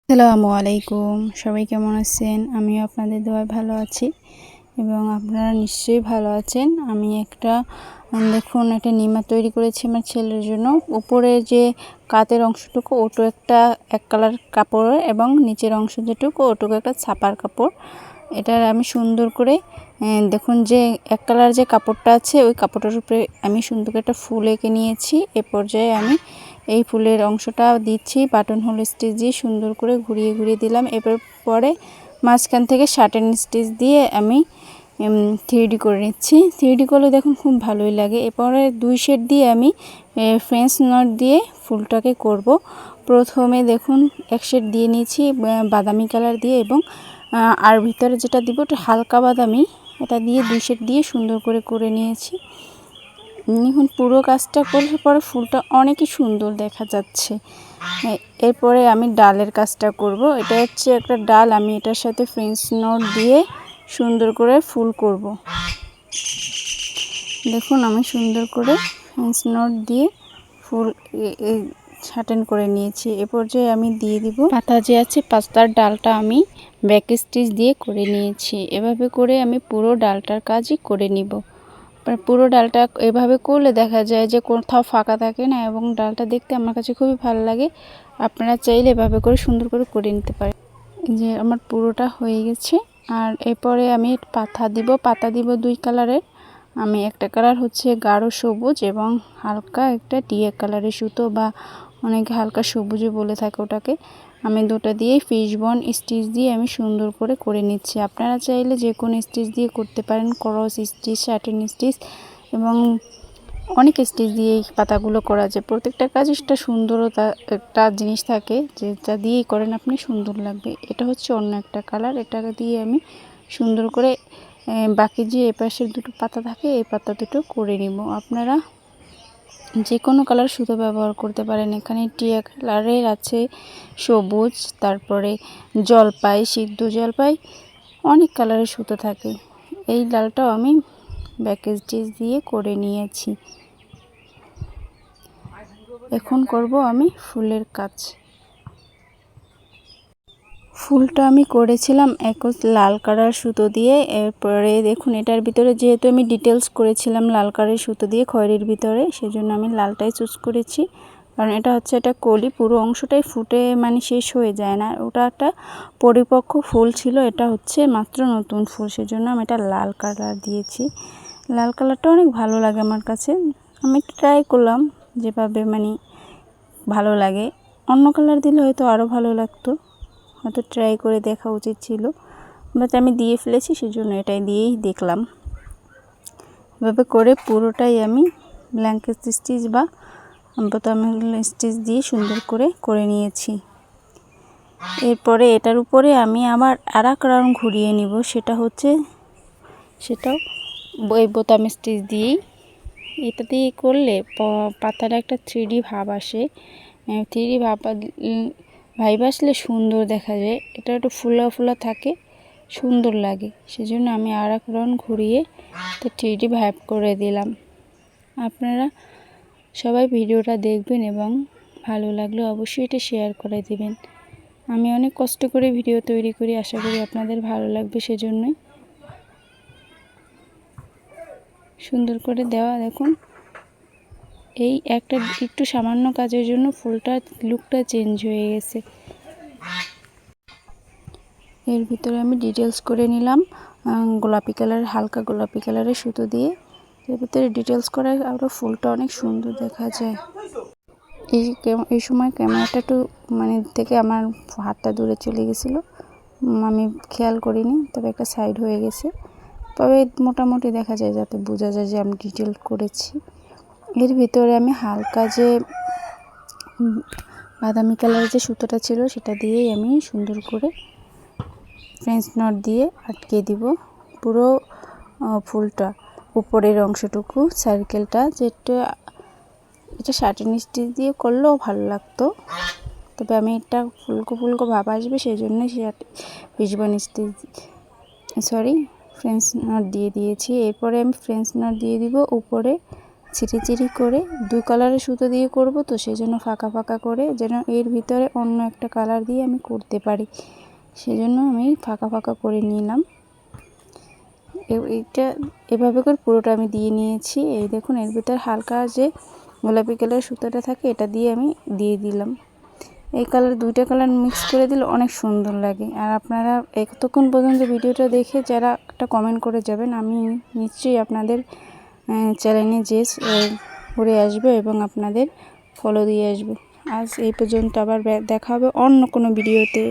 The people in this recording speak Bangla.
আসসালামু আলাইকুম। সবাই কেমন আছেন? আমিও আপনাদের দোয়ায় ভালো আছি এবং আপনারা নিশ্চয়ই ভালো আছেন। আমি দেখুন একটা নিমা তৈরি করেছি আমার ছেলের জন্য। উপরে যে কাতের অংশটুকু ওটু একটা এক কালার কাপড় এবং নিচের অংশ যেটুকু ওটুকু একটা ছাপার কাপড়। এটার আমি সুন্দর করে দেখুন যে এক কালার যে কাপড়টা আছে ওই কাপড়টার উপরে আমি সুন্দর করে একটা ফুল এঁকে নিয়েছি। এ পর্যায়ে আমি এই ফুলের অংশটা দিচ্ছি বাটন হোল স্টিচ দিয়ে সুন্দর করে ঘুরিয়ে ঘুরিয়ে দিলাম। এবার পরে মাঝখান থেকে শার্টেন স্টিচ দিয়ে আমি 3D করে নিচ্ছি। 3D করলে দেখুন খুব ভালোই লাগে। এরপরে 2 শেড দিয়ে আমি ফ্রেঞ্চ নট দিয়ে ফুলটাকে করব। প্রথমে দেখুন এক শেড দিয়ে নিয়েছি বাদামি কালার দিয়ে এবং আর ভিতরে যেটা দিব ওটা হালকা বাদামি, এটা দিয়ে 2 শেড দিয়ে সুন্দর করে নিয়েছি। দেখুন পুরো কাজটা করলে পরে ফুলটা অনেকই সুন্দর দেখা যাচ্ছে। এরপরে আমি ডালের কাজটা করব। এটা হচ্ছে একটা ডাল, আমি এটার সাথে ফ্রেঞ্চ নট দিয়ে সুন্দর করে ফুল করব। দেখুন আমি সুন্দর করে ফ্রেঞ্চ নট দিয়ে ফুল শার্টেন করে নিয়েছি। এ পর্যায়ে আমি দিয়ে দিব পাতা যে আছে পাতার ডালটা আমি ব্যাক স্টিচ দিয়ে করে নিয়েছি। এভাবে করে আমি পুরো ডালটার কাজই করে নিব। পুরো ডালটা এভাবে করলে দেখা যায় যে কোথাও ফাঁকা থাকে না এবং ডালটা দেখতে আমার কাছে খুবই ভালো লাগে। আপনারা চাইলে এভাবে করে সুন্দর করে নিতে পারেন। যে আমার পুরোটা হয়ে গেছে। আর এরপরে আমি পাতা দিব 2 কালারের। আমি একটা কালার হচ্ছে গাঢ় সবুজ এবং হালকা একটা টিয়া কালারের সুতো বা অনেকে হালকা সবুজও বলে থাকে ওটাকে। আমি দুটো দিয়ে ফিশবোন স্টিচ দিয়ে আমি সুন্দর করে নিচ্ছি। আপনারা চাইলে যে কোনো স্টিচ দিয়ে করতে পারেন, ক্রস স্টিচ, শার্টেন স্টিচ এবং অনেক স্টিচ দিয়ে এই পাতাগুলো করা যায়। প্রত্যেকটা কাজ একটা সুন্দরতা একটা জিনিস থাকে যেটা দিয়েই করেন আপনি সুন্দর লাগবে। এটা হচ্ছে অন্য একটা কালার, এটাকে দিয়ে আমি সুন্দর করে বাকি যে এপাশের দুটো পাতা থাকে এই পাতা দুটো করে নিব। আপনারা যে কোনো কালার সুতো ব্যবহার করতে পারেন। এখানে টিয়া কালারের আছে, সবুজ, তারপরে জলপাই, সিদ্ধ জলপাই, অনেক কালারের সুতো থাকে। এই ডালটাও আমি ব্যাক স্টিচ দিয়ে করে নিয়েছি। এখন করব আমি ফুলের কাজ। ফুলটা আমি করেছিলাম একজ লাল কালার সুতো দিয়ে। এরপরে দেখুন এটার ভিতরে যেহেতু আমি ডিটেলস করেছিলাম লাল কালারের সুতো দিয়ে খয়েরির ভিতরে, সেজন্য আমি লালটাই চুজ করেছি। কারণ এটা হচ্ছে একটা কলি, পুরো অংশটাই ফুটে মানে শেষ হয়ে যায় না। ওটা একটা পরিপক্ক ফুল ছিল, এটা হচ্ছে মাত্র নতুন ফুল, সেজন্য আমি এটা লাল কালার দিয়েছি। লাল কালারটা অনেক ভালো লাগে আমার কাছে। আমি ট্রাই করলাম যেভাবে মানে ভালো লাগে। অন্য কালার দিলে হয়তো আরও ভালো লাগতো, হয়তো ট্রাই করে দেখা উচিত ছিল, বাট আমি দিয়ে ফেলেছি সেজন্য এটাই দিয়েই দেখলাম। এভাবে করে পুরোটাই আমি ব্ল্যাঙ্কেট স্টিচ বা বোতাম স্টিচ দিয়ে সুন্দর করে নিয়েছি। এরপরে এটার উপরে আমি আবার আরেক রাউন্ড ঘুরিয়ে নিব, সেটাও ওই বোতাম স্টিচ দিয়েই। এটা দিয়ে করলে পাতার একটা 3D ভাব আসে। 3D ভাইব আসলে সুন্দর দেখা যায়। এটা একটু ফুলা ফুলা থাকে, সুন্দর লাগে, সেজন্য আমি আরেক রাউন্ড ঘুরিয়ে তো 3D ভাইব করে দিলাম। আপনারা সবাই ভিডিওটা দেখবেন এবং ভালো লাগলে অবশ্যই এটা শেয়ার করে দিবেন। আমি অনেক কষ্ট করে ভিডিও তৈরি করি, আশা করি আপনাদের ভালো লাগবে, সেজন্যই সুন্দর করে দেওয়া। দেখুন এই একটা একটু সামান্য কাজের জন্য ফুলটার লুকটা চেঞ্জ হয়ে গেছে। এর ভিতরে আমি ডিটেলস করে নিলাম গোলাপি কালারের, হালকা গোলাপি কালারের সুতো দিয়ে। এর ভিতরে ডিটেলস করে আরও ফুলটা অনেক সুন্দর দেখা যায়। এই সময় ক্যামেরাটা একটু থেকে আমার হাতটা দূরে চলে গেছিলো, আমি খেয়াল করিনি, তবে একটা সাইড হয়ে গেছে। তবে মোটামুটি দেখা যায়, যাতে বোঝা যায় যে আমি ডিটেল করেছি। এর ভিতরে আমি হালকা যে বাদামি কালারের যে সুতোটা ছিল সেটা দিয়েই আমি সুন্দর করে ফ্রেঞ্চ নট দিয়ে আটকে দিব পুরো ফুলটা। উপরের অংশটুকু সার্কেলটা এটা শার্টেন স্টিচ দিয়ে করলেও ভালো লাগতো, তবে আমি এটা ফুলকো ফুলকো ভাব আসবে সেই জন্য ফিশবোন স্টিচ ফ্রেঞ্চ নট দিয়ে দিয়েছি। এরপরে আমি ফ্রেঞ্চ নট দিয়ে দিব উপরে চিরি করে 2 কালারের সুতো দিয়ে করব, তো সেজন্য ফাঁকা ফাঁকা করে যেন এর ভিতরে অন্য একটা কালার দিয়ে আমি করতে পারি, সেজন্য আমি ফাঁকা ফাঁকা করে নিলাম। এইটা এভাবে করে পুরোটা আমি দিয়ে নিয়েছি। এই দেখুন এর ভিতরে হালকা যে গোলাপি কালারের সুতোটা থাকে এটা দিয়ে আমি দিয়ে দিলাম। এই কালার 2টা কালার মিক্স করে দিলে অনেক সুন্দর লাগে। আর আপনারা এতক্ষণ পর্যন্ত ভিডিওটা দেখে যারা একটা কমেন্ট করে যাবেন, আমি নিশ্চয়ই আপনাদের চ্যানেলে যে ঘুরে আসবো এবং আপনাদের ফলো দিয়ে আসবো। আজ এই পর্যন্ত, আবার দেখা হবে অন্য কোনো ভিডিওতে।